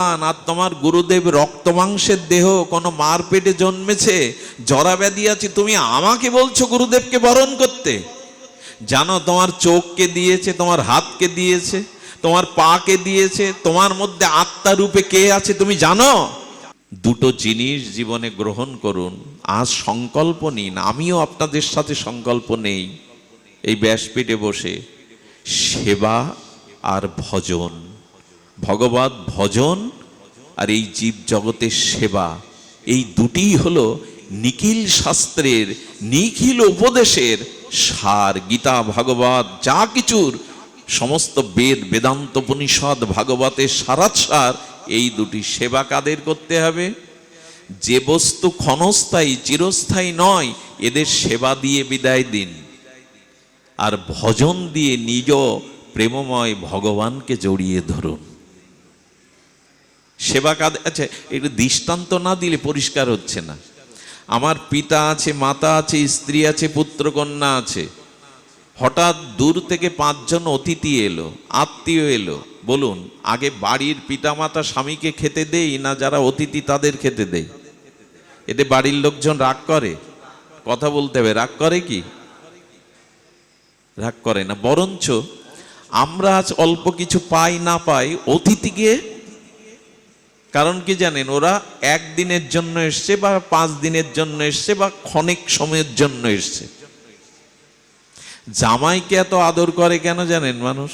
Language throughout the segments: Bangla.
আর তোমার গুরুদেব রক্ত মাংসের দেহ, কোনো মার পেটে জন্মেছে, জরা ব্যাধি আছে, তুমি আমাকে বলছো গুরুদেবকে বরণ করতে? জানো তোমার চোখকে দিয়েছে, তোমার হাতকে দিয়েছে, তোমার পাকে দিয়েছে, তোমার মধ্যে আত্মা রূপে কে আছে তুমি জানো? দুটো জিনিস জীবনে গ্রহণ করুন। আজ সংকল্প নিন, আমিও আপনাদের সাথে সংকল্প নেই এই ব্যাসপীঠে বসে, সেবা আর ভজন, ভগবত ভজন আর এই জীব জগতের সেবা, এই দুটিই হলো নিখিল শাস্ত্রের, নিখিল উপদেশের সার। গীতা ভাগবত যা কিছুর, সমস্ত বেদ বেদান্ত উপনিষদ ভাগবতের সারাৎসার এই দুটি। সেবা কাদের করতে হবে? যে বস্তু ক্ষণস্থায়ী চিরস্থায়ী নয়, এদের সেবা দিয়ে বিদায় দিন, আর ভজন দিয়ে নিজ প্রেমময় ভগবানকে জড়িয়ে ধরুন। সেবা কাদের? আচ্ছা, একটু দৃষ্টান্ত না দিলে পরিষ্কার হচ্ছে না। আমার পিতা আছে, মাতা আছে, স্ত্রী আছে, পুত্র কন্যা আছে, হঠাৎ দূর থেকে 5 জন অতিথি এলো, আত্মীয় এলো। বলুন, আগে বাড়ির পিতা মাতা স্বামীকে খেতে দেই না যারা অতিথি তাদের খেতে দেই? এতে বাড়ির লোকজন রাগ করে? কথা বলতে হবে, রাগ করে কি? রাগ করে না। বরঞ্চ আমরা আজ অল্প কিছু পাই না পাই, অতিথিকে, কারণ কি জানেন, ওরা 1 দিনের জন্য এসছে বা 5 দিনের জন্য এসছে বা ক্ষণিক সময়ের জন্য এসছে। জামাইকে এত আদর করে কেন জানেন মানুষ?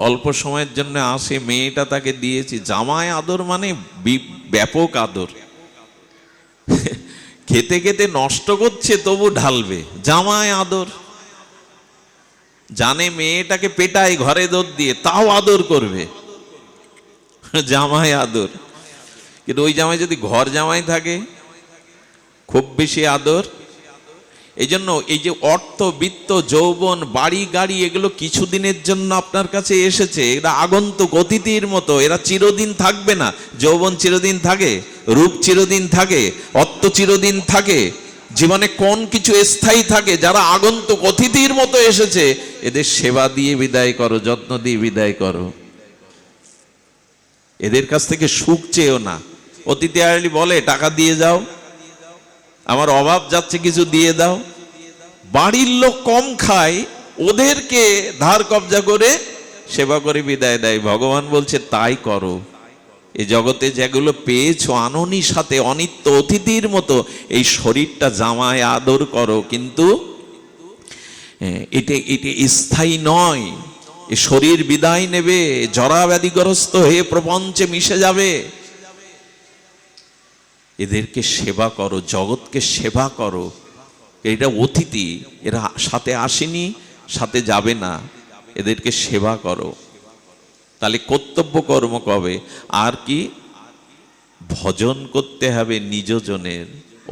অল্প সময়ের জন্য আসে, মেয়েটা তাকে দিয়েছি। জামাই আদর মানে ব্যাপক আদর। খেতে খেতে নষ্ট করছে তবু ঢালবে, জামাই আদর। জানে মেয়েটাকে পেটায় ঘরে দৌড় দিয়ে, তাও আদর করবে, জামাই আদর। কিন্তু ওই জামাই যদি ঘর জামাই থাকে, খুব বেশি আদর। এই জন্য এই যে অর্থ, বিত্ত, যৌবন, বাড়ি গাড়ি, এগুলো কিছুদিনের জন্য আপনার কাছে এসেছে, এরা আগন্তুক অতিথির মতো, এরা চিরদিন থাকবে না। যৌবন চিরদিন থাকে, রূপ চিরদিন থাকে, অর্থ চিরদিন থাকে, জীবনে কোন কিছু স্থায়ী থাকে? যারা আগন্তুক অতিথির মতো এসেছে, এদের সেবা দিয়ে বিদায় করো, যত্ন দিয়ে বিদায় করো। এদের কাছ থেকে সুখ চেয়েও না। অতিথি আসলে বলে টাকা দিয়ে যাও, আমার অভাব যাচ্ছে, কিছু দিয়ে দাও। বাড়ির লোক কম খায়, ওদেরকে ধার কবজা করে সেবা করে বিদায় দেয়। ভগবান বলছে তাই করো। এই জগতে যেগুলো পেয়েছো আননি সাথে, অনিত্য অতিথির মতো, এই শরীরটা জামায় আদর করো, কিন্তু এটা স্থায়ী নয়। এই শরীর বিদায় নেবে, জরা ব্যাধিগ্রস্ত হয়ে প্রপঞ্চে মিশে যাবে। এদেরকে সেবা করো, জগৎকে সেবা করো। এটা অতিথি, এরা সাথে আসেনি, সাথে যাবে না, এদেরকে সেবা করো। তাহলে কর্তব্য কর্ম কবে? আর কি? ভজন করতে হবে নিজজনের।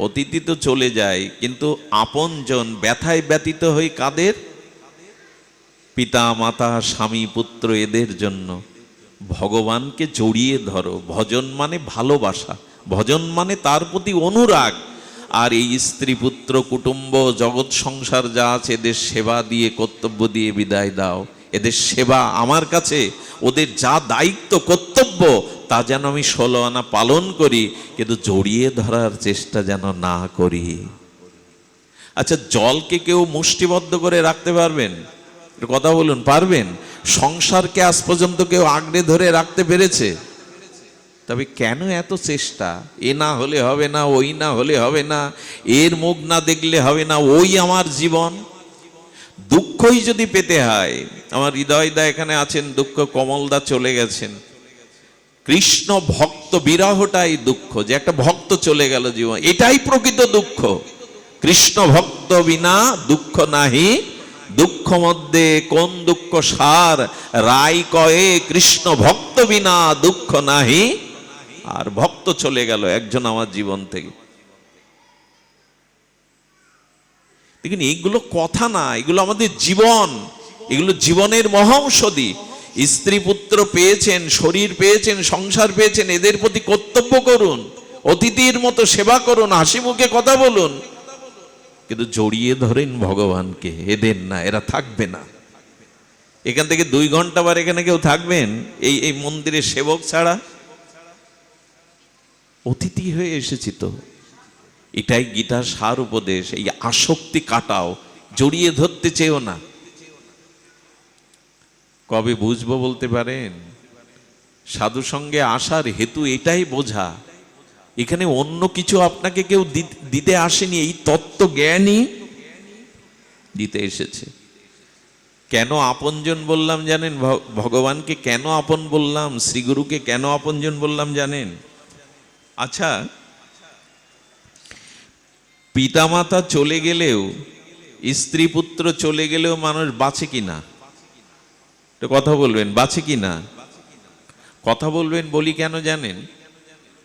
অতিথি তো চলে যায়, কিন্তু আপনজন ব্যথায় ব্যতীত হই কাদের? পিতা মাতা স্বামী পুত্র, এদের জন্য ভগবানকে জড়িয়ে ধরো। ভজন মানে ভালোবাসা, ভজন মানে তার প্রতি অনুরাগ। আর এই স্ত্রী পুত্র কুটুম্ব জগৎ সংসার যা আছে, এদের সেবা দিয়ে কর্তব্য দিয়ে বিদায় দাও। এদের সেবা আমার কাছে, ওদের যা দায়িত্ব কর্তব্য তা যেন আমি 16 আনা পালন করি, কিন্তু জড়িয়ে ধরার চেষ্টা যেন না করি। আচ্ছা, জলকে কেউ মুষ্টিবদ্ধ করে রাখতে পারবেন? কথা বলুন, পারবেন? সংসারকে আজ পর্যন্ত কেউ আঁকড়ে ধরে রাখতে পেরেছে? তবে কেন এত চেষ্টা? এ না হলে হবে না, ওই না হলে হবে না, এর মুখ না দেখলে হবে না, ওই আমার জীবন। দুঃখই যদি পেতে হয়, আমার হৃদয়দা এখানে আছেন, দুঃখ কমলদা চলে গেছেন। কৃষ্ণ ভক্ত বিরহটাই দুঃখ, যে একটা ভক্ত চলে গেল জীবন, এটাই প্রকৃত দুঃখ। কৃষ্ণ ভক্ত বিনা দুঃখ নাহি, দুঃখ মধ্যে কোন দুঃখ সার, রাই কয়ে কৃষ্ণ ভক্ত বিনা দুঃখ নাহি। আর ভক্ত চলে গেল একজন আমার জীবন থেকে। দেখুন, এইগুলো কথা না, এগুলো আমাদের জীবন, এগুলো জীবনের মহাঔষধি। স্ত্রী পুত্র পেয়েছেন, শরীর পেয়েছেন, সংসার পেয়েছেন, এদের প্রতি কর্তব্য করুন, অতিথির মতো সেবা করুন, হাসি মুখে কথা বলুন, কিন্তু জড়িয়ে ধরেন ভগবানকে। এদের না, এরা থাকবে না। এখান থেকে 2 ঘন্টা বার এখানে কেউ থাকবেন এই এই মন্দিরে সেবক ছাড়া? অতিথি হয়ে এসেছি তো। এটাই গীতার সার উপদেশ। এই আসক্তি কাটাও, জড়িয়ে ধরতে চেয়েও না। কবে বুঝবো বলতে পারেন? সাধু সঙ্গে আসার হেতু এটাই বোঝা, এখানে অন্য কিছু আপনাকে কেউ দিতে আসেনি, এই তত্ত্ব জ্ঞানই দিতে এসেছে। কেন আপনজন বললাম জানেন? ভগবানকে কেন আপন বললাম, শ্রীগুরুকে কেন আপনজন বললাম জানেন? আচ্ছা, পিতামাতা চলে গেলেও, স্ত্রী পুত্র চলে গেলেও মানুষ বাঁচে কিনা? তো কথা বলবেন, বাঁচে কিনা? কথা বলবেন বলি কেন জানেন?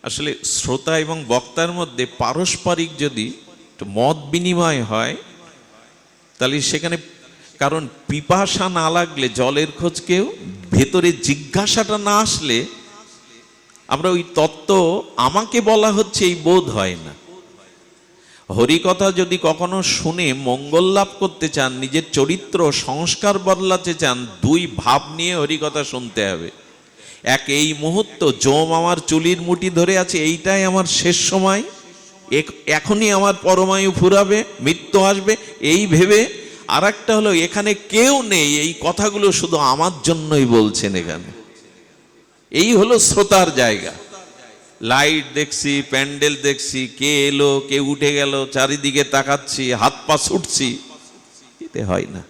আসলে শ্রোতা এবং বক্তার মধ্যে পারস্পরিক যদি মত বিনিময় হয়, তাহলে সেখানে, কারণ পিপাসা না লাগলে জলের খোঁজ কেউ, ভেতরে জিজ্ঞাসাটা না আসলে আমরা ওই তত্ত্ব আমাকে বলা হচ্ছে এই বোধ হয় না। হরিকথা যদি কখনো শুনে মঙ্গল লাভ করতে চান, নিজের চরিত্র সংস্কার বদলাতে চান, 2 ভাব নিয়ে হরিকথা শুনতে হবে। এক, এই মুহূর্ত জম আমার চুলির মুঠি ধরে আছে, এইটাই আমার শেষ সময়, এখনই আমার পরমায়ু ফুরাবে, মৃত্যু আসবে, এই ভেবে। আর একটা হলো এখানে কেউ নেই, এই কথাগুলো শুধু আমার জন্যই বলছেন এখানে। এই হলো শ্রোতার জায়গা। লাইট দেখছি, প্যান্ডেল দেখছি, কে এলো কে উঠে গেল, চারিদিকে তাকাচ্ছি, হাত পা ছুটছি, এতে হয় না।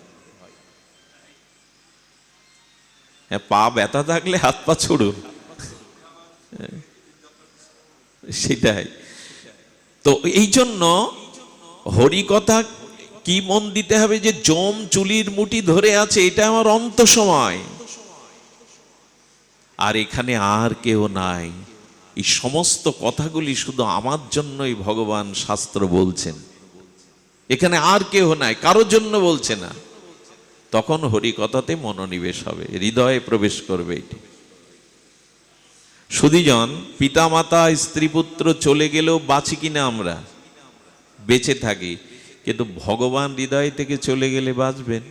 হ্যাঁ, পা ব্যথা থাকলে হাত পা ছুড়ুন, সেটাই তো। এই জন্য হরিকথা কি মন দিতে হবে যে জম চুলির মুঠি ধরে আছে, এটা আমার অন্ত সময়, আর এখানে আর কেউ নাই। এই সমস্ত কথাগুলি শুধু আমার জন্যই ভগবান শাস্ত্র বলছেন, এখানে আর কেউ নাই, কারোর জন্য বলছে না। তখন হরিকথাতে মনোনিবেশ হবে, হৃদয়ে প্রবেশ করবে। এটি সুধীজন, পিতামাতা স্ত্রী পুত্র চলে গেলেও বাঁচি কিনা? আমরা বেঁচে থাকি, কিন্তু ভগবান হৃদয় থেকে চলে গেলে বাঁচবেন?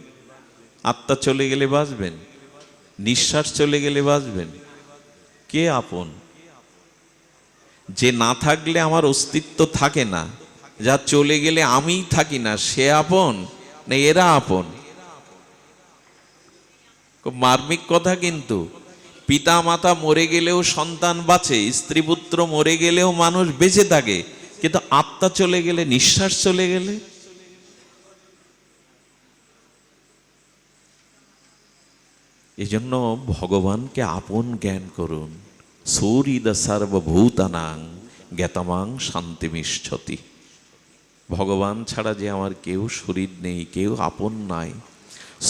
আত্মা চলে গেলে বাঁচবেন? নিঃশ্বাস চলে গেলে বাঁচবেন? কে আপন? যে না থাকলে আমার অস্তিত্ব থাকে না, যা চলে গেলে আমিই থাকি না, সে আপন না এরা আপন? খুব মার্মিক কথা। কিন্তু পিতা মাতা মরে গেলেও সন্তান বাঁচে, স্ত্রী পুত্র মরে গেলেও মানুষ বেঁচে থাকে, কিন্তু আত্মা চলে গেলে, নিঃশ্বাস চলে গেলে, এই জন্য ভগবানকে আপন জ্ঞান করুন। সৌরিদ সর্বভূতানাং জ্ঞাতমাং শান্তিমিষ্ঠতি। ভগবান ছাড়া যে আমার কেউ শরীর নেই, কেউ আপন নাই।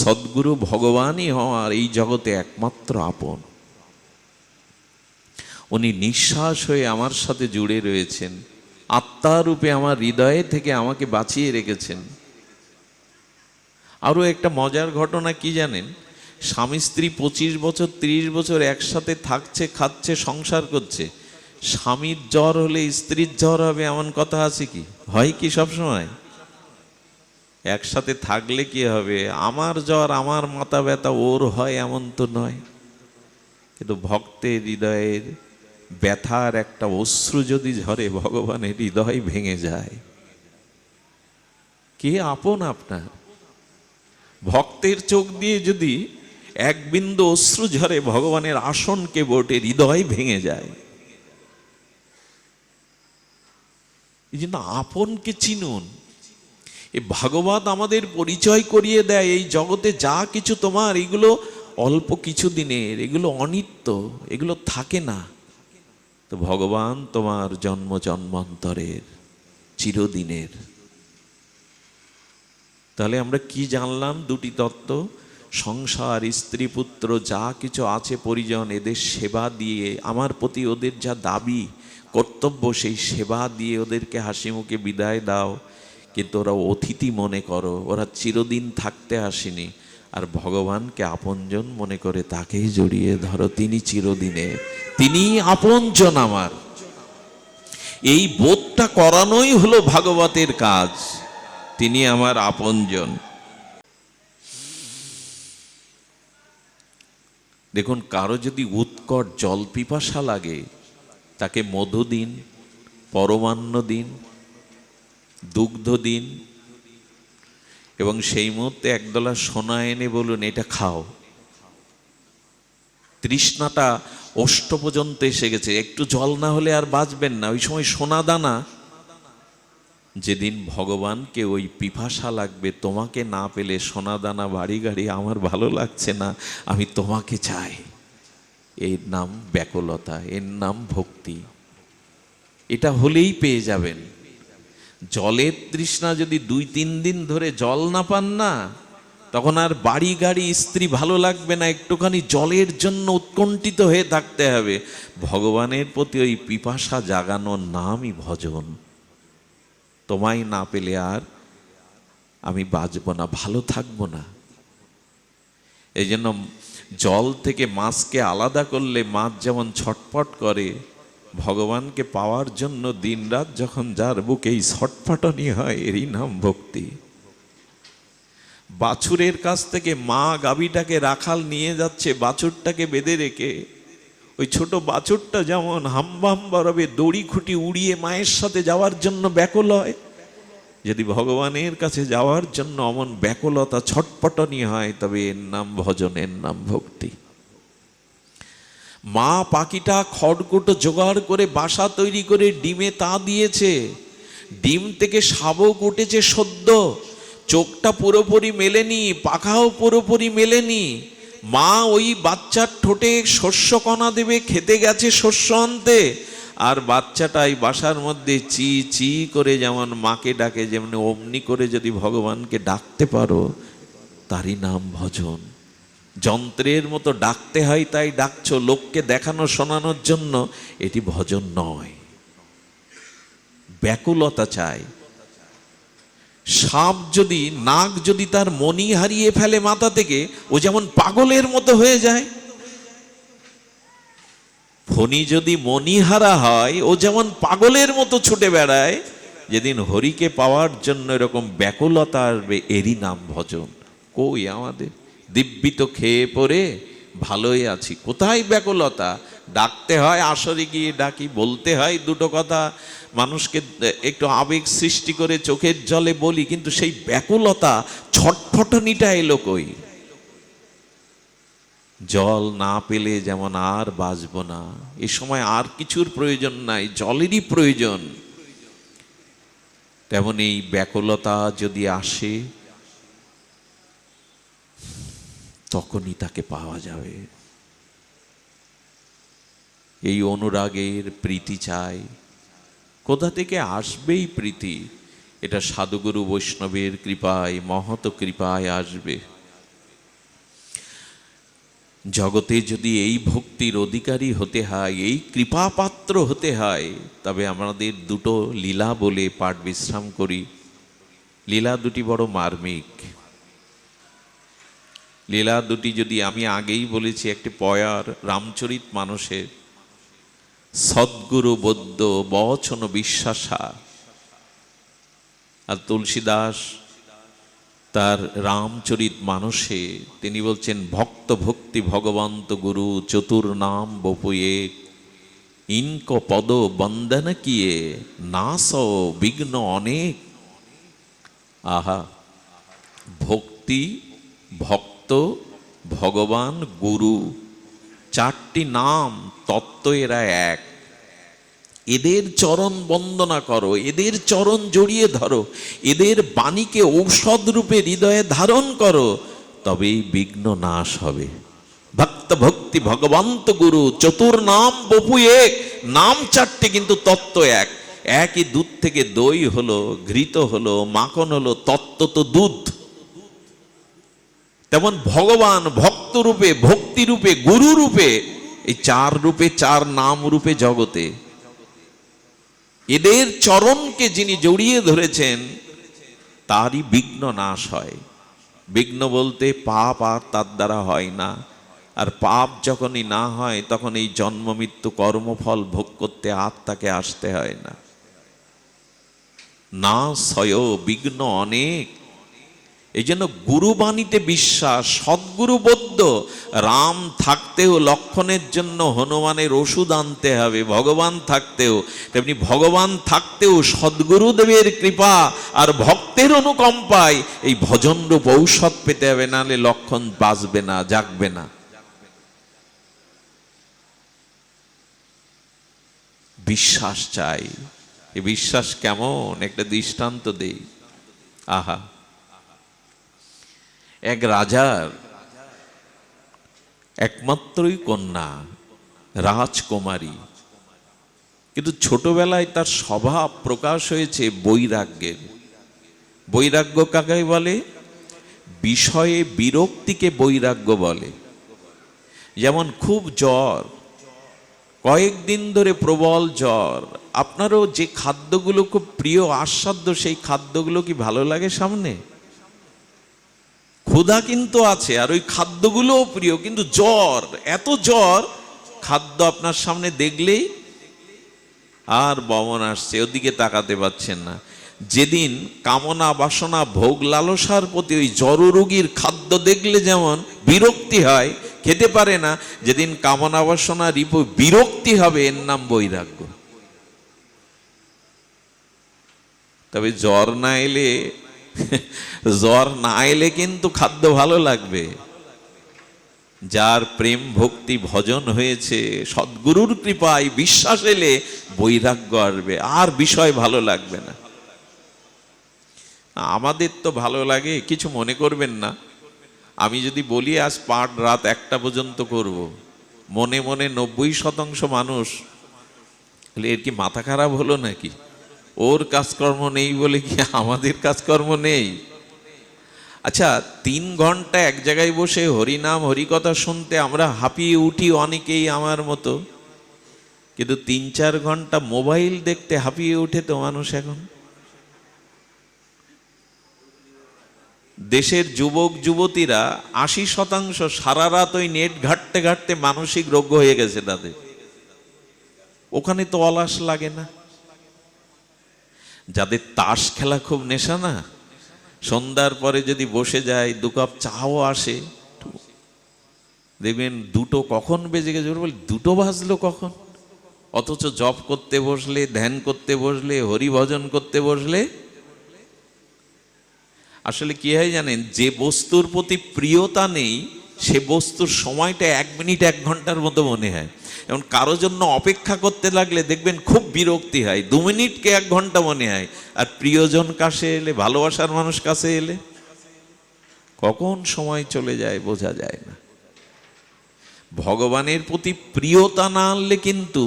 সদ্গুরু ভগবানই হওয়ার এই জগতে একমাত্র আপন। উনি নিঃশ্বাস হয়ে আমার সাথে জুড়ে রয়েছেন, আত্মারূপে আমার হৃদয়ে থেকে আমাকে বাঁচিয়ে রেখেছেন। আরও একটা মজার ঘটনা কি জানেন? স্বামী স্ত্রী 25 বছর 30 বছর একসাথে থাকছে, খাচ্ছে, সংসার করছে। স্বামীর জ্বর হলে স্ত্রীর জ্বর হবে এমন কথা আছে কি? হয় কি সবসময়? একসাথে থাকলে কি হবে, আমার জ্বর আমার মাথা ব্যথা ওর হয় এমন তো নয়। কিন্তু ভক্তের হৃদয়ের ব্যথার একটা অশ্রু যদি ঝরে, ভগবানের হৃদয় ভেঙে যায়। কে আপন আপনার? ভক্তের চোখ দিয়ে যদি এক বিন্দু অশ্রু ঝরে, ভগবানের আসনকে বটে হৃদয় ভেঙে যায়। এই জন্য আপনকে চিনুন। এই ভাগবত আমাদের পরিচয় করিয়ে দেয়, এই জগতে যা কিছু তোমার, এগুলো অল্প কিছু দিনের, এগুলো অনিত্য, এগুলো থাকে না। তো ভগবান তোমার জন্ম জন্মান্তরের, চিরদিনের। তাহলে আমরা কি জানলাম? 2টি তত্ত্ব। সংসার, স্ত্রী পুত্র, যা কিছু আছে পরিজন, এদের সেবা দিয়ে, আমার প্রতি ওদের যা দাবি কর্তব্য, সেই সেবা দিয়ে ওদেরকে হাসি মুখে বিদায় দাও। কিন্তু ওরা অতিথি মনে করো, ওরা চিরদিন থাকতে আসেনি। আর ভগবানকে আপনজন মনে করে তাকেই জড়িয়ে ধরো, তিনি চিরদিনে, তিনি আপনজন আমার। এই বোধটা করানোই হলো ভাগবতের কাজ। তিনি আমার আপনজন। দেখুন, কারো যদি উৎকট জল পিপাসা লাগে, তাকে মধু দিন, পরমান্ন দিন, দুগ্ধ দিন, এবং সেই মুহূর্তে একদলা সোনা এনে বলুন এটা খাও। তৃষ্ণাটা ওষ্ঠ পর্যন্ত এসে গেছে, একটু জল না হলে আর বাঁচবেন না। ওই সময় সোনা দানা, যেদিন ভগবানকে ওই পিপাসা লাগবে, তোমাকে না পেলে সোনা দানা বাড়ি গাড়ি আমার ভালো লাগছে না, আমি তোমাকে চাই, এর নাম ব্যাকুলতা, এর নাম ভক্তি। এটা হলেই পেয়ে যাবেন। জলের তৃষ্ণা যদি 2-3 দিন ধরে জল না পান না, তখন আর বাড়ি গাড়ি স্ত্রী ভালো লাগবে না, একটুখানি জলের জন্য উৎকণ্ঠিত হয়ে থাকতে হবে। ভগবানের প্রতি ওই পিপাসা জাগানোর নামই ভজন। তোমায় না পেলে আর আমি বাঁচবো না, ভালো থাকবো না। এই জন্য জল থেকে মাছকে আলাদা করলে মাছ যেমন ছটফট করে, ভগবানকে পাওয়ার জন্য দিনরাত যখন যার বুকে এই ছটফটানি হয়, এরই নাম ভক্তি। বাছুরের কাছ থেকে মা গাভীটাকে রাখাল নিয়ে যাচ্ছে, বাছুরটাকে বেঁধে রেখে। ওই ছোট বাছুরটা যেমন হাম্বা হাম্বা রবে দড়ি খুঁটি উড়িয়ে মায়ের সাথে যাওয়ার জন্য ব্যাকুল হয়, যদি ভগবানের কাছে যাওয়ার জন্য অমন ব্যাকুলতা ছটপটানি হয়, তবে এর নাম ভজন, এর নাম ভক্তি। মা পাখিটা খড়কুটো জোগাড় করে বাসা তৈরি করে ডিমে তা দিয়েছে, ডিম থেকে শাবক উঠেছে সদ্য, চোখটা পুরোপুরি মেলেনি, পাখাও পুরোপুরি মেলেনি। মা ওই বাচ্চার ঠোঁটে শস্য কণা দেবে, খেতে গেছে শস্য আনতে, আর বাচ্চাটাই বাসার মধ্যে চি চি করে যেমন মাকে ডাকে, যেমন অমনি করে যদি ভগবানকে ডাকতে পারো, তারই নাম ভজন। যন্ত্রের মতো ডাকতে হয় তাই ডাকছো, লোককে দেখানো শোনানোর জন্য, এটি ভজন নয়। ব্যাকুলতা চাই। সাপ যদি, নাগ যদি তার মণি হারিয়ে ফেলে মাথা থেকে, ও যেমন পাগলের মতো হয়ে যায়। ফণি যদি মণিহারা হয়, ও যেমন পাগলের মতো ছুটে বেড়ায়। যেদিন হরিকে পাওয়ার জন্য এরকম ব্যাকুলতা আসবে, এরই নাম ভজন। কই আমাদের? দিব্যি তো খেয়ে পরে ভালোই আছি, কোথায় ব্যাকুলতা? ডাকতে হয়, আসরে গিয়ে ডাকি, বলতে হয় দুটো কথা, মানুষকে একটু আবেগ সৃষ্টি করে চোখের জলে বলি, কিন্তু সেই ব্যাকুলতা ছটফটানিটা এলো কই? জল না পেলে যেমন আর বাঁচবো না, এ সময় আর কিছুর প্রয়োজন নাই, জলেরই প্রয়োজন। তেমন এই ব্যাকুলতা যদি আসে, তখনই তাকে পাওয়া যাবে। এই অনুরাগের প্রীতি চাই। কোথা থেকে আসবেই প্রীতি? এটা সাধুগুরু বৈষ্ণবের কৃপায়, মহৎ কৃপায় আসবে। জগতে যদি এই ভক্তির অধিকারী হতে হয়, এই কৃপা পাত্র হতে হয়, তবে আমাদের দুটো লীলা বলে পাঠ বিশ্রাম করি। লীলা দুটি বড় মার্মিক। লীলা দুটি যদি আমি আগেই বলেছি, একটি পয়ার রামচরিত মানুষের, সদ্গুরু বৌদ্ধ বচন বিশ্বাসা, আর তুলসীদাস তার রামচরিত মানসে তিনি বলছেন, ভক্ত ভক্তি ভগবন্ত গুরু চতুর নাম বপুয়ে, ইনক পদ বন্দন কিয়ে নাস বিঘ্ন অনেক। আহা, ভক্তি, ভক্ত, ভগবান, গুরু, চারটি নাম, তত্ত্ব এরা এক। এদের চরণ বন্দনা করো, এদের চরণ জড়িয়ে ধরো, এদের বাণীকে ঔষধ রূপে হৃদয়ে ধারণ করো, তবেই বিঘ্ন নাশ হবে। ভক্ত ভক্তি ভগবন্ত গুরু চতুর নাম বপু এক। নাম চারটে কিন্তু তত্ত্ব এক। একই দুধ থেকে দই হলো, ঘৃত হলো, মাখন হলো, তত্ত্ব তো দুধ। তেমন ভগবান ভক্ত রূপে, ভক্তি রূপে, গুরু রূপে, এই চার রূপে, চার নাম রূপে জগতে। এদের চরণকে যিনি জড়িয়ে ধরেছেন, তারই বিঘ্ন নাশ হয়। বিঘ্ন বলতে পাপ আর তার দ্বারা হয় না। আর পাপ যখনই না হয়, তখন এই জন্ম মৃত্যু কর্মফল ভোগ করতে আত্মাকে আসতে হয় না। না সয় বিঘ্ন অনেক। এই জন্য গুরুবাণীতে বিশ্বাস, সদ্গুরু বৌদ্ধ শব্দ। রাম থাকতেও লক্ষণের জন্য হনুমানের ওষুধ আনতে হবে, ভগবান থাকতেও তেমনি ভগবান থাকতেও সদ্গুরুদেবের কৃপা আর ভক্তের অনুকম্পায় এই ভজনরূপ ঔষধ পেতে হবে, নাহলে লক্ষণ বাঁচবে না, জাগবে না। বিশ্বাস চাই। এই বিশ্বাস কেমন, একটা দৃষ্টান্ত দেই। আহা, এক রাজার একমাত্রই কন্যা, রাজকুমারী, কিন্তু ছোটবেলায় তার স্বভাব প্রকাশ হয়েছে বৈরাগ্যের। বৈরাগ্য কাকে বলে? বিষয়ে বিরক্তিকে বৈরাগ্য বলে। যেমন খুব জ্বর, কয়েকদিন ধরে প্রবল জ্বর, আপনারও যে খাদ্যগুলো খুব প্রিয় আস্বাদ্য, সেই খাদ্যগুলো কি ভালো লাগে সামনে? ক্ষুধা কিন্তু আছে আর ওই খাদ্যগুলোও প্রিয়, কিন্তু জ্বর, এত জ্বর, খাদ্য আপনার সামনে দেখলেই আর বমন আসছে, ওদিকে তাকাতে পাচ্ছেন না। যেদিন কামনা বাসনা ভোগ লালসার প্রতি ওই জড়রোগীর খাদ্য দেখলে যেমন বিরক্তি হয়, খেতে পারে না, যেদিন কামনা বাসনা রিপু বিরক্তি হবে, এর নাম বৈরাগ্য। তবে জ্বর না এলে কিন্তু খাদ্য ভালো লাগবে। যার প্রেম ভক্তি ভজন হয়েছে, সদ্গুরুর কৃপায় বিশ্বাস এলে বৈরাগ্য আসবে, আর বিষয় ভালো লাগবে না। আমাদের তো ভালো লাগে, কিছু মনে করবেন না। আমি যদি বলি আজ পাঠ রাত 1টা পর্যন্ত করব, মনে মনে 90% মানুষ এর কি মাথা খারাপ হলো নাকি, ওর কাজকর্ম নেই বলে কি আমাদের কাজকর্ম নেই? আচ্ছা, 3 ঘন্টা এক জায়গায় বসে হরিনাম হরিকথা শুনতে আমরা হাঁপিয়ে উঠি অনেকেই আমার মতো, কিন্তু 3-4 ঘন্টা মোবাইল দেখতে হাঁপিয়ে উঠে তো মানুষ এখন। দেশের যুবক যুবতীরা 80% সারা রাত ওই নেট ঘাঁটতে ঘাঁটতে মানসিক রোগ হয়ে গেছে তাদের। ওখানে তো অলস লাগে না। যাদের তাস খেলা খুব নেশা না, সন্ধ্যার পরে যদি বসে যায়, 2 কাপ চাও আসে, দেখবেন 2টো কখন বেজে গেছে, বলে 2টো বাজলো কখন। অথচ জপ করতে বসলে, ধ্যান করতে বসলে, হরিভজন করতে বসলে আসলে কি হয় জানেন, যে বস্তুর প্রতি প্রিয়তা নেই সে বস্তুর সময়টা 1 মিনিট 1 ঘন্টার মতো মনে হয়। এবং কারো জন্য অপেক্ষা করতে লাগলে দেখবেন খুব বিরক্তি হয়, 2 মিনিটকে 1 ঘন্টা মনে হয়। আর প্রিয়জন কাছে এলে, ভালোবাসার মানুষ কাছে এলে কখন সময় চলে যায় বোঝা যায় না। ভগবানের প্রতি প্রিয়তা না আনলে কিন্তু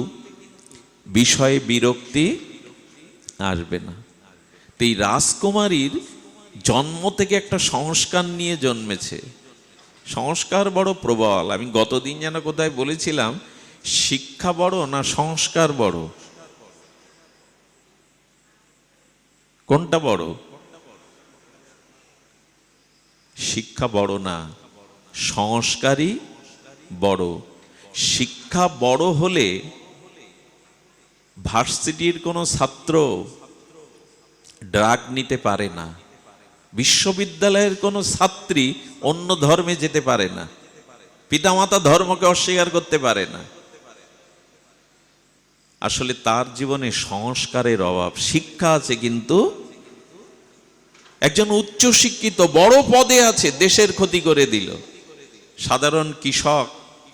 বিষয়ে বিরক্তি আসবে না। তো এই রাজকুমারীর জন্ম থেকে একটা সংস্কার নিয়ে জন্মেছে, সংস্কার বড় প্রবল। আমি গতদিন যেন কোথায় বলেছিলাম, শিক্ষা বড় না সংস্কার বড়? কোনটা বড়? শিক্ষা বড় না, সংস্কারই বড়। শিক্ষা বড় হলে ভার্সিটির কোনো ছাত্র ড্রাগ নিতে পারে না, বিশ্ববিদ্যালয়ের কোনো ছাত্রী অন্য ধর্মে যেতে পারে না, পিতামাতা ধর্মকে অস্বীকার করতে পারে না। আসলে তার জীবনে সংস্কারের অভাব। শিক্ষা আছে কিন্তু একজন উচ্চ শিক্ষিত বড় পদে আছে, দেশের ক্ষতি করে দিল। সাধারণ কৃষক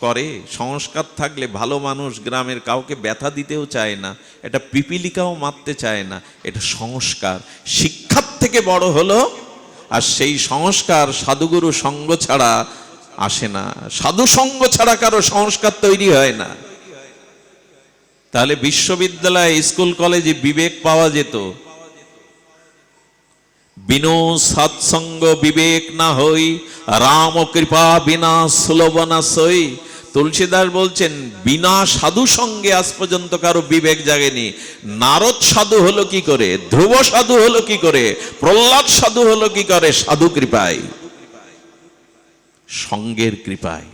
করে, সংস্কার থাকলে ভালো মানুষ গ্রামের কাউকে ব্যথা দিতেও চায় না, এটা পিপিলিকাও মারতে চায় না, এটা সংস্কার। শিক্ষার থেকে বড় হলো, আর সেই সংস্কার সাধুগুরু সঙ্গ ছাড়া আসে না। সাধু সঙ্গ ছাড়া কারো সংস্কার তৈরি হয় না। তাহলে বিশ্ববিদ্যালয়, স্কুল কলেজে বিবেক পাওয়া যেত। বিনো সৎসঙ্গ বিবেক না হই, রাম কৃপা বিনা সুলভ না সই। তুলসীদাস বলছেন, বিনা সাধু সঙ্গে আজ পর্যন্ত কারো বিবেক জাগেনি। নারদ সাধু হলো কি করে, ধ্রুব সাধু হলো কি করে, প্রহ্লাদ সাধু হলো কি করে? সাধু কৃপায়, সঙ্গের কৃপায়।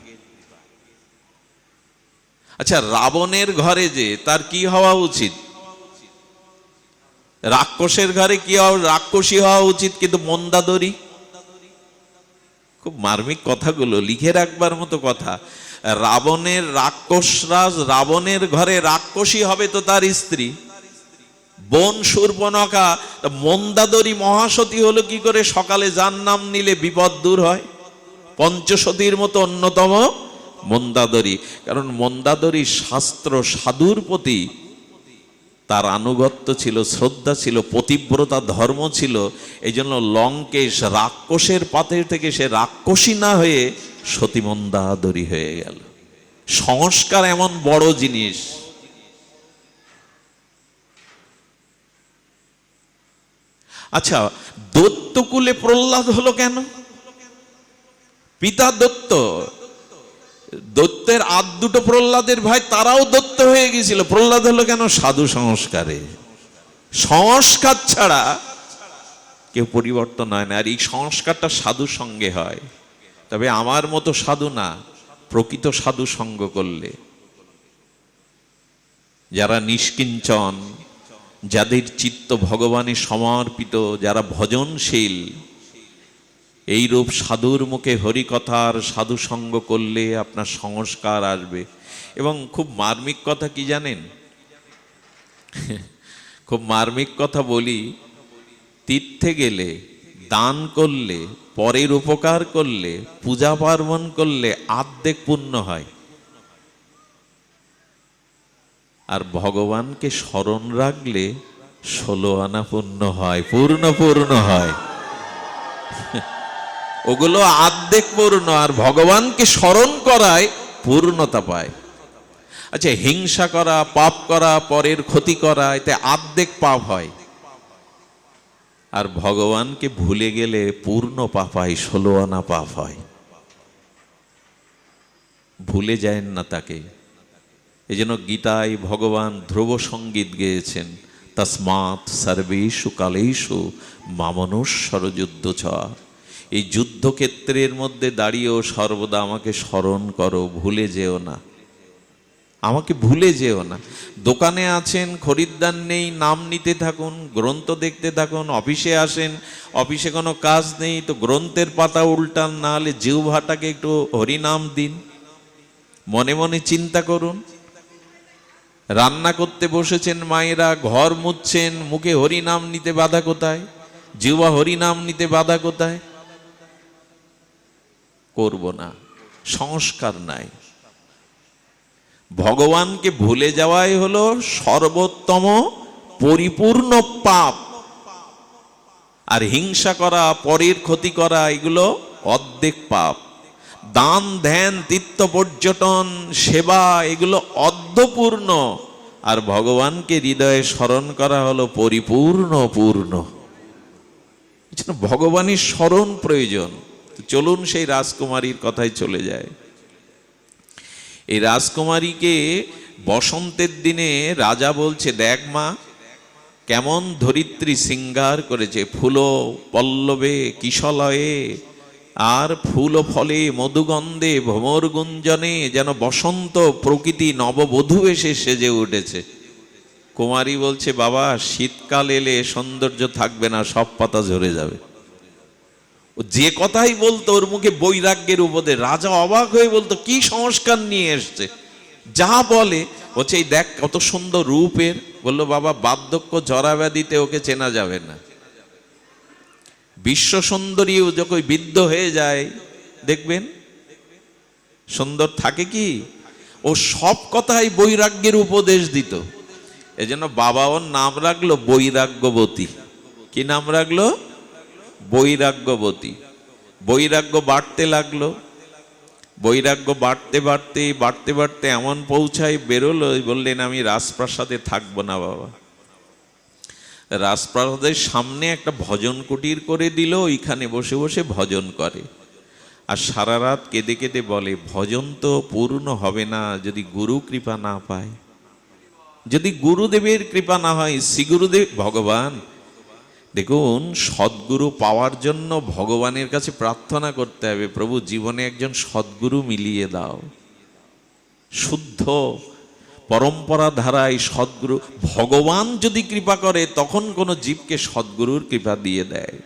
আচ্ছা, রাবণের ঘরে যে তার কি হওয়া উচিত? রাক্ষসের ঘরে কি হওয়া, রাক্ষসী হওয়া উচিত, কিন্তু মন্দাদরি খুব মার্মিক কথাগুলো, লিখে রাখবার মতো কথা। রাবণের রাক্ষসরাজ, রাবণের ঘরে রাক্ষসী হবে তো তার স্ত্রী বোন শূর্পণখা। মন্দাদরী মহাসতী হলো কি করে? সকালে যার নাম নিলে বিপদ দূর হয়। পঞ্চসতীর মতো অন্যতম মন্দাদরী। কারণ মন্দাদরী শাস্ত্র সাধুর প্রতি তার আনুগত্য ছিল, শ্রদ্ধা ছিল, পতিব্রতা ধর্ম ছিল। এই জন্য লঙ্কেশ রাক্ষসের পাতে থেকে সে রাক্ষসী না হয়ে সতী মন্দাদরী হয়ে গেল। সংস্কার এমন বড় জিনিস। আচ্ছা, দৈত্যকুলে প্রহ্লাদ হলো কেন? পিতা দৈত্য, দৈত্যের আর দুটো প্রহ্লাদের ভাই, তারাও দৈত্য হয়ে গেছিল। প্রহ্লাদ হলো কেন? সাধু সংস্কারে। সংস্কার ছাড়া কেউ পরিবর্তন হয় না। আর এই সংস্কারটা সাধু সঙ্গে হয়। তবে আমার মতো সাধু না, প্রকৃত সাধু সঙ্গ করলে, যারা নিষ্কিঞ্চন, যাদের চিত্ত ভগবানে সমর্পিত, যারা ভজনশীল, এইরূপ সাধুর মুখে হরিকথার সাধু সঙ্গ করলে আপনার সংস্কার আসবে। এবং খুব মার্মিক কথা কি জানেন? খুব মার্মিক কথা বলি, তীর্থে গেলে, দান করলে, পরের উপকার করলে, পূজা পার্বণ করলে অর্ধেক পুণ্য হয়। আর ভগবানকে স্মরণ রাখলে 16 আনা পুণ্য হয়, পূর্ণ পূর্ণ হয়। ওগুলো অর্ধেক পূর্ণ, আর ভগবানকে স্মরণ করায় পূর্ণতা পায়। আচ্ছা, হিংসা করা, পাপ করা, পরের ক্ষতি করা, এতে অর্ধেক পাপ হয়। আর ভগবানকে ভুলে গেলে পূর্ণ পাপ হয়, 16 আনা পাপ হয়। ভুলে যায়েন না তাকে। এই জন্য গীতায় ভগবান ধ্রুব সঙ্গীত গেয়েছেন, তস্মাৎ সর্বেষু কালেষু মামনুষ্যর যুদ্ধ ছ। এই যুদ্ধক্ষেত্রের মধ্যে দাঁড়িয়েও সর্বদা আমাকে স্মরণ করো, ভুলে যেও না, আমাকে ভুলে যেও না। দোকানে আছেন, খরিদ্দার নেই, নাম নিতে থাকুন, গ্রন্থ দেখতে থাকুন। অফিসে আসেন, অফিসে কোনো কাজ নেই, তো গ্রন্থের পাতা উল্টান, না হলে জিহ্বাটাকে একটু হরিনাম দিন, মনে মনে চিন্তা করুন। রান্না করতে বসেছেন মায়েরা, ঘর মুছছেন, মুখে হরিনাম নিতে বাধা কোথায়? জিহ্বা হরিনাম নিতে বাধা কোথায়? করব না, সংস্কার নাই। ভগবানকে ভুলে যাওয়াই হলো সর্বোত্তম পরিপূর্ণ পাপ। আর হিংসা করা, পরের ক্ষতি করা, এগুলো অর্ধেক পাপ। দান, ধ্যান, তীর্থ পর্যটন, সেবা, এগুলো অর্ধপূর্ণ। আর ভগবানকে হৃদয়ে স্মরণ করা হলো পরিপূর্ণ পূর্ণ। ভগবানের স্মরণ প্রয়োজন। চলুন সেই রাজকুমারীর কথায় চলে যায়। এই রাজকুমারীকে বসন্তের দিনে রাজা বলছে, দেখ মা, কেমন ধরিত্রী শৃঙ্গার করেছে, ফুল পল্লবে, কিশলয়ে, আর ফুল ও ফলে, মধুগন্ধে, ভ্রমর গুঞ্জনে, যেন বসন্ত প্রকৃতি নববধূ এসে সেজে উঠেছে। কুমারী বলছে, বাবা, শীতকাল এলে সৌন্দর্য থাকবে না, সব পাতা ঝরে যাবে। ও যে কথাই বলতো ওর মুখে বৈরাগ্যের উপদেশ। রাজা অবাক হয়ে বলতো, কি সংস্কার নিয়ে এসছে? যা বলে হচ্ছে, এই দেখ কত সুন্দর রূপের। বললো, বাবা, বার্ধক্য জরাব্যাধিতে ওকে চেনা যাবে না। বিশ্ব সুন্দরী যখন বৃদ্ধ হয়ে যায়, দেখবেন সুন্দর থাকে কি? ও সব কথাই বৈরাগ্যের উপদেশ দিত। এজন্য বাবা ওর নাম রাখলো বৈরাগ্যবতী। কি নাম রাখলো? বৈরাগ্যবতী। বৈরাগ্য বাড়তে লাগলো। বৈরাগ্য বাড়তে বাড়তে বাড়তে বাড়তে এমন পৌঁছায় বেরোলো, বললেন, আমি রাজপ্রাসাদে থাকবো না বাবা। রাজপ্রাসাদের সামনে একটা ভজন কুটির করে দিল, ওইখানে বসে বসে ভজন করে। আর সারা রাত কেঁদে কেঁদে বলে, ভজন তো পূর্ণ হবে না যদি গুরু কৃপা না পায়, যদি গুরুদেবের কৃপা না হয়। শ্রী গুরুদেব ভগবান। দেখুন, সদ্গুরু পাওয়ার জন্য ভগবানের কাছে প্রার্থনা করতে হবে, প্রভু জীবনে একজন সদ্গুরু মিলিয়ে দাও। শুদ্ধ পরম্পরা ধারায় সদ্গুরু, ভগবান যদি কৃপা করে তখন কোনো জীবকে সদ্গুরুর কৃপা দিয়ে দেয়।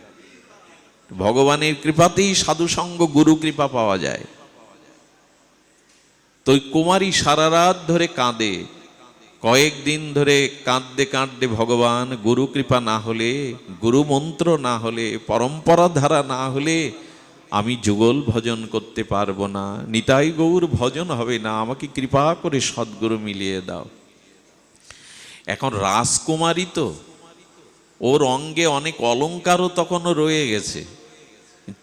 ভগবানের কৃপাতেই সাধু সঙ্গ গুরু কৃপা পাওয়া যায়। তো ওই কুমারী সারা রাত ধরে কাঁদে, কয়েকদিন ধরে কাঁদতে কাঁদতে ভগবান গুরু কৃপা না হলে, গুরু মন্ত্র না হলে, পরম্পরা ধারা না হলে আমি যুগল ভজন করতে পারবো না, নিতাই গৌর ভজন হবে না, আমাকে কৃপা করে সদ্গুরু মিলিয়ে দাও। এখন রাজকুমারী তো, ওর অঙ্গে অনেক অলংকারও তখনও রয়ে গেছে।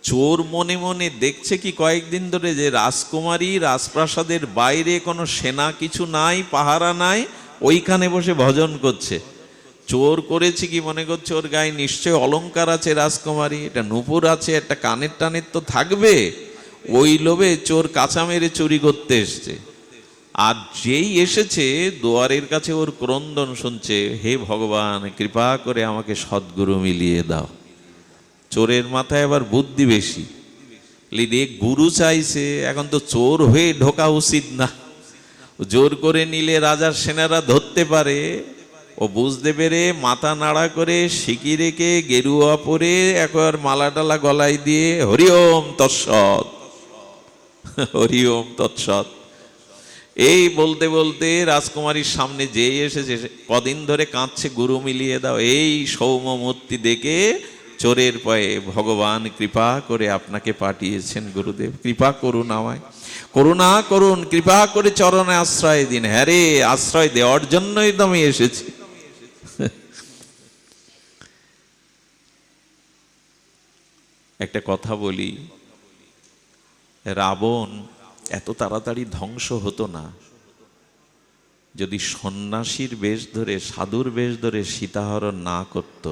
চোর মনে মনে দেখছে কি কয়েকদিন ধরে যে রাজকুমারী রাজপ্রাসাদের বাইরে কোনো সেনা কিছু নাই, পাহারা নাই, ওইখানে বসে ভজন করছে। চোর করেছে কি মনে করছে ওর গায়ে নিশ্চয় অলংকার আছে, রাজকুমারী এটা নূপুর আছে, একটা কানের টানের তো থাকবে। ওই লোভে চোর কাঁচা মেরে চুরি করতে এসছে। আর যেই এসেছে দুয়ারের কাছে ওর ক্রন্দন শুনছে, হে ভগবান কৃপা করে আমাকে সদ্গুরু মিলিয়ে দাও। চোরের মাথায় আবার বুদ্ধি বেশি, গুরু চাইছে, এখন তো চোর হয়ে ঢোকা উচিত না, জোর করে নিলে রাজার সেনারা ধরতে পারে। ও বুঝতে পেরে মাথা নাড়া করে সিকি রেখে গেরুয়া পরে একবার মালা টালা গলায় দিয়ে হরি ওম তৎসৎ, হরি ওম তৎসৎ এই বলতে বলতে রাজকুমারীর সামনে যে এসেছে, কদিন ধরে কাঁদছে গুরু মিলিয়ে দাও, এই সৌম্যমূর্তি দেখে চোরের পায়ে ভগবান কৃপা করে আপনাকে পাঠিয়েছেন গুরুদেব, কৃপা করুন আমায়, করুণা করুন, কৃপা করে চরণে আশ্রয় দিন। হ্যাঁ রে, আশ্রয় দেওয়ার জন্যই তো আমি এসেছি। একটা কথা বলি, রাবণ এত তাড়াতাড়ি ধ্বংস হতো না যদি সন্ন্যাসীর বেশ ধরে, সাধুর বেশ ধরে সীতাহরণ না করত।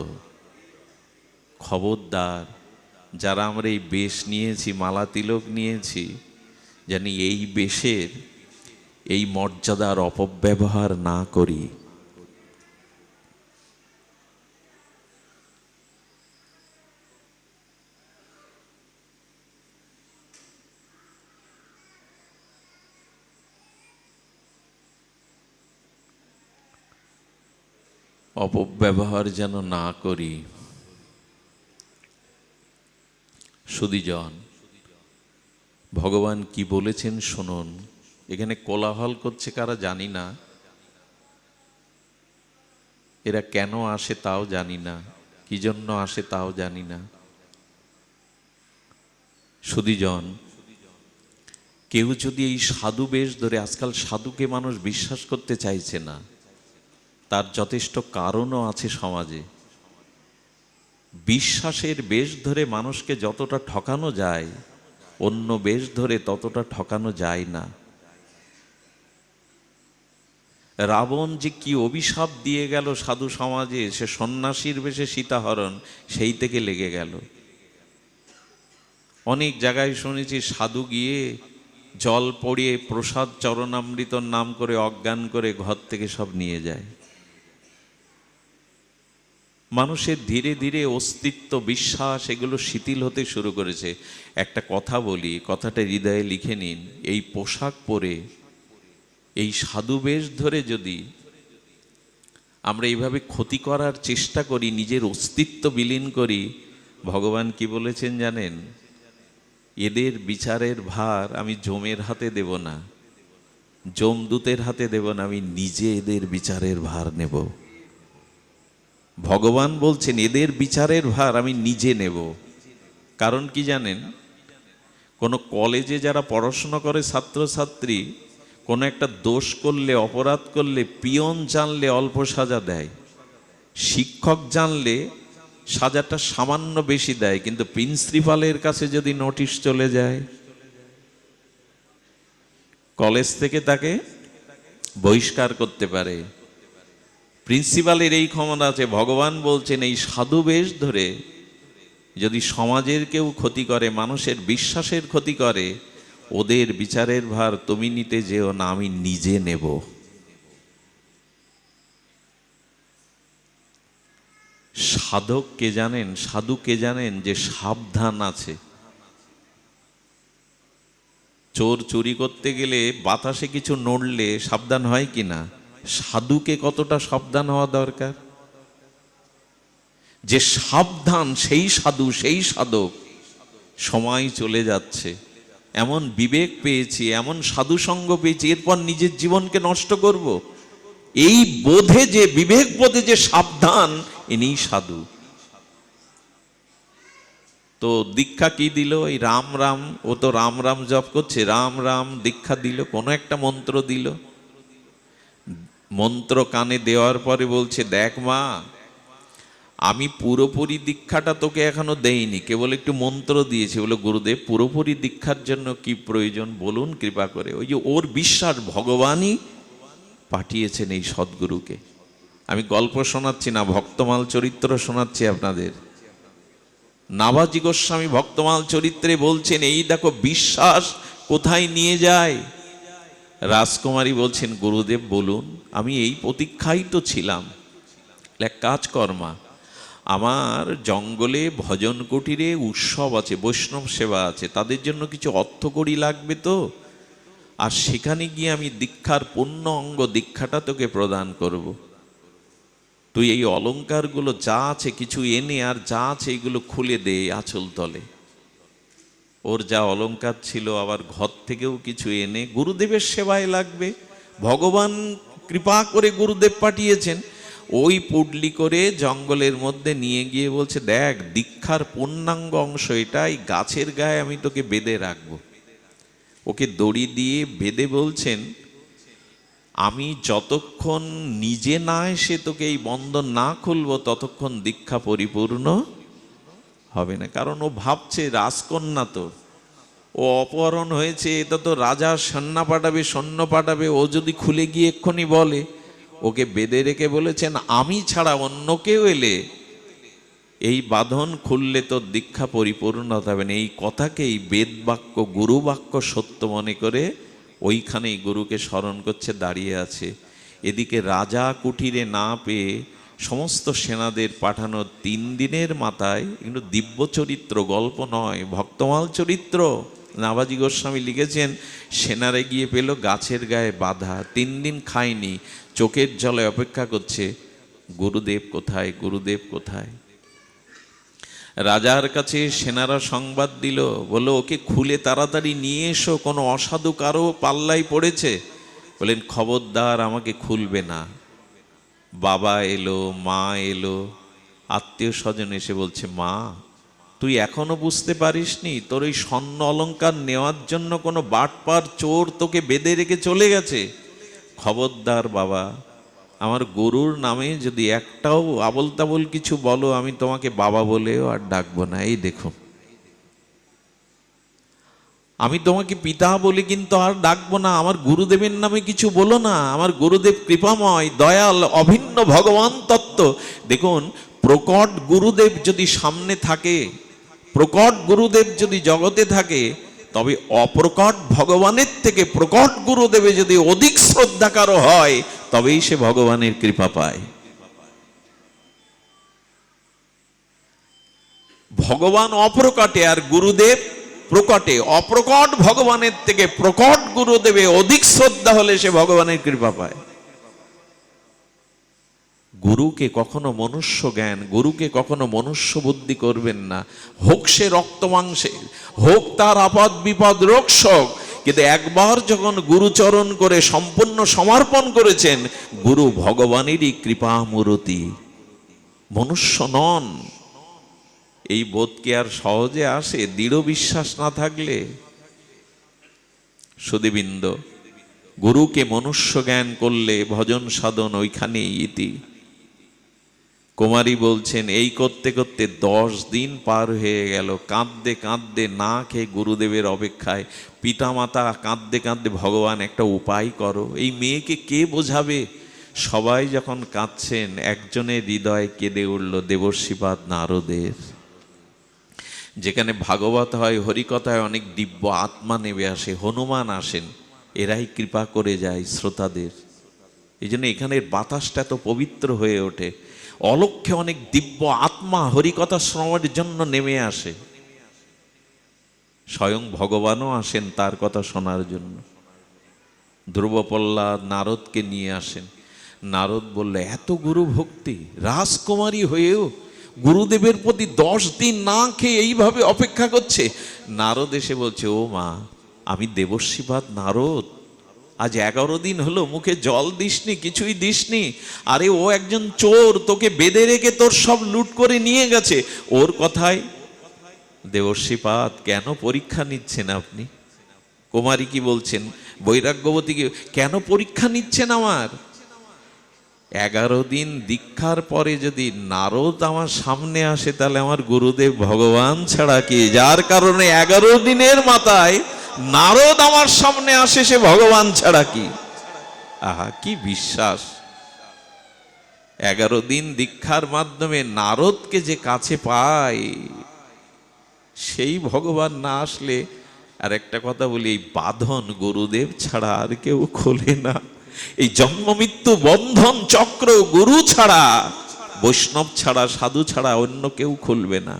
খবরদার, যারা আমরা এই বেশ নিয়েছি, মালা তিলক নিয়েছি, জানি এই বেশের এই মর্যাদার অপব্যবহার না করি। অপব্যবহার যেন না করি। সুধীজন, ভগবান কি বলেছেন শুনুন। এখানে কোলাহল করছে কারা জানি না, এরা কেন আসে তাও জানি না, কি জন্য আসে তাও জানি না। সুধীজন, কেউ যদি এই সাধু বেশ ধরে, আজকাল সাধুকে মানুষ বিশ্বাস করতে চাইছে না, তার যথেষ্ট কারণও আছে সমাজে। বিশ্বাসের বেশ ধরে মানুষকে যতটা ঠকানো যায়, অন্য বেশ ধরে ততটা ঠকানো যায় না। রাবণ যে কি অভিশাপ দিয়ে গেল সাধু সমাজে, সে সন্ন্যাসীর বেশে সীতাহরণ, সেই থেকে লেগে গেল। অনেক জায়গায় শুনেছি সাধু গিয়ে জল পড়িয়ে প্রসাদ চরণামৃতর নাম করে অজ্ঞান করে ঘর থেকে সব নিয়ে যায়। মানুষের ধীরে ধীরে অস্তিত্ব, বিশ্বাস এগুলো শিথিল হতে শুরু করেছে। একটা কথা বলি, কথাটা হৃদয়ে লিখে নিন। এই পোশাক পরে, এই সাধু বেশ ধরে যদি আমরা এইভাবে ক্ষতি করার চেষ্টা করি, নিজের অস্তিত্ব বিলীন করি, ভগবান কি বলেছেন জানেন? এদের বিচারের ভার আমি যমের হাতে দেব না, যমদূতের হাতে দেব না, আমি নিজে এদের বিচারের ভার নেব। ভগবান বলছেন এদের বিচারের ভার আমি নিজে নেব। কারণ কি জানেন? কোনো কলেজে যারা পড়াশোনা করে ছাত্রছাত্রী, কোনো একটা দোষ করলে, অপরাধ করলে পিয়ন জানলে অল্প সাজা দেয়, শিক্ষক জানলে সাজাটা সামান্য বেশি দেয়, কিন্তু প্রিন্সিপালের কাছে যদি নোটিশ চলে যায়, কলেজ থেকে তাকে বহিষ্কার করতে পারে। প্রিন্সিপালের এই ক্ষমতা আছে। ভগবান বলছেন এই সাধু বেশ ধরে যদি সমাজের কেউ ক্ষতি করে, মানুষের বিশ্বাসের ক্ষতি করে, ওদের বিচারের ভার তুমি নিতে যেও না, আমি নিজে নেব। সাধক কে জানেন? সাধু কে জানেন? যে সাবধান আছে। চোর চুরি করতে গেলে বাতাসে কিছু নড়লে সাবধান হয় কি না? সাধুকে কতটা সাবধান হওয়া দরকার। যে সাবধান সেই সাধু, সেই সাধক। সময় চলে যাচ্ছে, এমন বিবেক পেয়েছি, এমন সাধুসঙ্গ পেয়েছি, এরপর নিজের জীবনকে নষ্ট করব? এই বোধে, যে বিবেক বোধে যে সাবধান, ইনিই সাধু। তো দীক্ষা কি দিল? এই রাম রাম, ও তো রাম রাম জপ করছে, রাম রাম দীক্ষা দিল, কোনো একটা মন্ত্র দিল। মন্ত্র কানে দেওয়ার পরে বলছে, দেখ মা, আমি পুরোপুরি দীক্ষাটা তোকে এখনো দেইনি, কেবল একটু মন্ত্র দিয়েছি। বলে, গুরুদেব পুরোপুরি দীক্ষার জন্য কি প্রয়োজন বলুন কৃপা করে। ওই যে ওর বিশ্বাস, ভগবানই পাঠিয়েছেন এই সদ্গুরুকে। আমি গল্প শোনাচ্ছি না, ভক্তমাল চরিত্র শোনাচ্ছি আপনাদের। নাভাজি গোস্বামী ভক্তমাল চরিত্রে বলছেন, এই দেখো বিশ্বাস কোথায় নিয়ে যায়। রাজকুমারী বলছেন, গুরুদেব বলুন, আমি এই প্রতীক্ষাই তো ছিলাম। এক কাজ কর্মা, আমার জঙ্গলে ভজন কুটিরে উৎসব আছে, বৈষ্ণব সেবা আছে, তাদের জন্য কিছু অর্থকড়ি লাগবে তো, আর সেখানে গিয়ে আমি দীক্ষার পূর্ণ অঙ্গ দীক্ষাটা তোকে প্রদান করব। তুই এই অলঙ্কারগুলো যা আছে কিছু এনে, আর যা আছে এইগুলো খুলে দে আঁচল তলে। ওর যা অলঙ্কার ছিল, আবার ঘর থেকেও কিছু এনে, গুরুদেবের সেবায় লাগবে, ভগবান কৃপা করে গুরুদেব পাঠিয়েছেন। ওই পুডলি করে জঙ্গলের মধ্যে নিয়ে গিয়ে বলছে, দেখ দীক্ষার পূর্ণাঙ্গ অংশ এটাই, গাছের গায়ে আমি তোকে বেঁধে রাখবো। ওকে দড়ি দিয়ে বেঁধে বলছেন, আমি যতক্ষণ নিজে না এসে তোকে এই বন্ধন না খুলবো, ততক্ষণ দীক্ষা পরিপূর্ণ হবে না। কারণ ও ভাবছে রাজকন্যা তো, ও অপহরণ হয়েছে, এটা তো রাজা সৈন্য পাঠাবে, ও যদি খুলে গিয়ে এক্ষুনি বলে। ওকে বেঁধে রেখে বলেছেন, আমি ছাড়া অন্য কেউ এলে এই বাঁধন খুললে তোর দীক্ষা পরিপূর্ণ হবে না। এই কথাকেই বেদ বাক্য, গুরু বাক্য সত্য মনে করে ওইখানেই গুরুকে স্মরণ করছে, দাঁড়িয়ে আছে। এদিকে রাজা কুটিরে না পেয়ে সমস্ত সেনাদের পাঠানো 3 দিনের মাথায়, কিন্তু দিব্য চরিত্র, গল্প নয়, ভক্তমাল চরিত্র। নাভাজি গোস্বামী লিখেছেন, সেনারে গিয়ে পেল গাছের গায়ে বাঁধা, 3 দিন খায়নি, চোখের জলে অপেক্ষা করছে, গুরুদেব কোথায়, গুরুদেব কোথায়। রাজার কাছে সেনারা সংবাদ দিল, বলল ওকে খুলে তাড়াতাড়ি নিয়ে এসো, কোনো অসাধু কারো পাল্লায় পড়েছে। বলেন, খবরদার, আমাকে খুলবে না। বাবা এলো, মা এলো, আত্মীয় স্বজন এসে বলছে, মা তুই এখনো বুঝতে পারিসনি, তোর ওই স্বর্ণ অলঙ্কার নেওয়ার জন্য কোনো বাটপার চোর তোকে বেঁধে রেখে চলে গেছে। খবরদার বাবা, আমার গরুর নামে যদি একটাও আবল তাবল কিছু বলো, আমি তোমাকে বাবা বলেও আর ডাকবো না। এই দেখো, আমি তোমাকে পিতা বলে কিন্তু আর ডাকবো না। আমার গুরুদেবের নামে কিছু বলো না। আমার গুরুদেব কৃপাময়, দয়াল, অভিন্ন ভগবান তত্ত্ব। দেখুন, প্রকট গুরুদেব যদি সামনে থাকে, প্রকট গুরুদেব যদি জগতে থাকে, তবে অপ্রকট ভগবানের থেকে প্রকট গুরুদেবে যদি অধিক শ্রদ্ধাকারও হয়, তবেই সে ভগবানের কৃপা পায়। ভগবান অপ্রকটে আর গুরুদেব প্রকটে, অপ্রকট ভগবানের থেকে প্রকট গুরুদেবে অধিক শ্রদ্ধা হলে সে ভগবানের কৃপা পায়। গুরুকে কখনো মনুষ্য জ্ঞান, গুরুকে কখনো মনুষ্য বুদ্ধি করবেন না। হোক সে রক্ত মাংসে, হোক তার আপদ বিপদ রোগ শোক, কিন্তু একবার যখন গুরুচরণ করে সম্পূর্ণ সমর্পণ করেছেন, গুরু ভগবানেরই কৃপামূরতি, মনুষ্য নন। এই বোধ কি আর সহজে আসে দৃঢ় বিশ্বাস না থাকলে? সুধীবৃন্দ, গুরুকে মনুষ্য জ্ঞান করলে ভজন সাধন ওইখানেই ইতি। কুমারী বলছেন, এই করতে করতে 10 দিন পার হয়ে গেল, কাঁদতে কাঁদতে না খেয়ে গুরুদেবের অপেক্ষায়। পিতামাতা কাঁদতে কাঁদতে, ভগবান একটা উপায় করো, এই মেয়েকে কে বোঝাবে? সবাই যখন কাঁদছেন, একজনের হৃদয় কেঁদে উঠল, দেবর্ষিপাদ নারদের। যেখানে ভাগবত হয়, হরিকথায় অনেক দিব্য আত্মা নেমে আসে, হনুমান আসেন, এরাই কৃপা করে যায় শ্রোতাদের। এই জন্য এখানের বাতাসটা এত পবিত্র হয়ে ওঠে। অলক্ষ্যে অনেক দিব্য আত্মা হরিকথা শ্রবণের জন্য নেমে আসে। স্বয়ং ভগবানও আসেন তার কথা শোনার জন্য। ধ্রুবপল্লাদ নারদকে নিয়ে আসেন। নারদ বলল, এত গুরু ভক্তি, রাজকুমারী হয়েও গুরুদেবের প্রতি 10 দিন না খেয়ে এইভাবে অপেক্ষা করছে। নারদ এসে বলছে, ও মা, আমি দেবর্ষিপাদ নারদ, আজ 11 দিন হলো মুখে জল দিসনি, কিছুই দিসনি। আরে ও একজন চোর, তোকে বেঁধে রেখে তোর সব লুট করে নিয়ে গেছে। ওর কথায় দেবর্ষিপাদ, কেন পরীক্ষা নিচ্ছেন আপনি? কুমারী কি বলছেন, বৈরাগ্যবতীকে, কেন পরীক্ষা নিচ্ছেন আমার? 11 দিন দীক্ষার পরে যদি নারদ আমার সামনে আসে, তাহলে আমার গুরুদেব ভগবান ছাড়া কি? যার কারণে 11 দিনের মাথায় নারদ আমার সামনে আসে, সে ভগবান ছাড়া কি? আহা, কি বিশ্বাস! 11 দিন দীক্ষার মাধ্যমে নারদকে যে কাছে পায়, সেই ভগবান না আসলে। আর একটা কথা বলি, এই বাঁধন গুরুদেব ছাড়া আর কেউ খোলে না। এই জন্ম মৃত্যু বন্ধন চক্র গুরু ছাড়া, বৈষ্ণব ছাড়া, সাধু ছাড়া অন্য কেউ খুলবে না।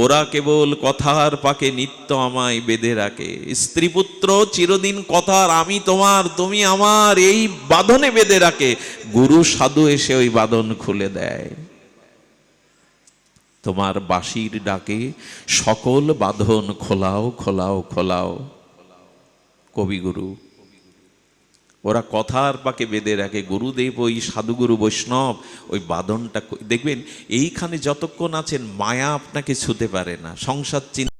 ওরা কেবল কথার পাকে নিত্য আমায় বেঁধে রাখে। স্ত্রী পুত্র চিরদিন কথার, আমি তোমার তুমি আমার, এই বাঁধনে বেঁধে রাখে। গুরু সাধু এসে ওই বাঁধন খুলে দেয়। তোমার বাঁশির ডাকে সকল বাঁধন খোলাও খোলাও খোলাও। কবিগুরু ওরা কথার পাকে বেঁধে রাখে। গুরুদেব ওই সাধুগুরু বৈষ্ণব ওই বাঁধনটা দেখবেন। এইখানে যতক্ষণ আছেন মায়া আপনাকে ছুতে পারে না, সংসার চিন্তা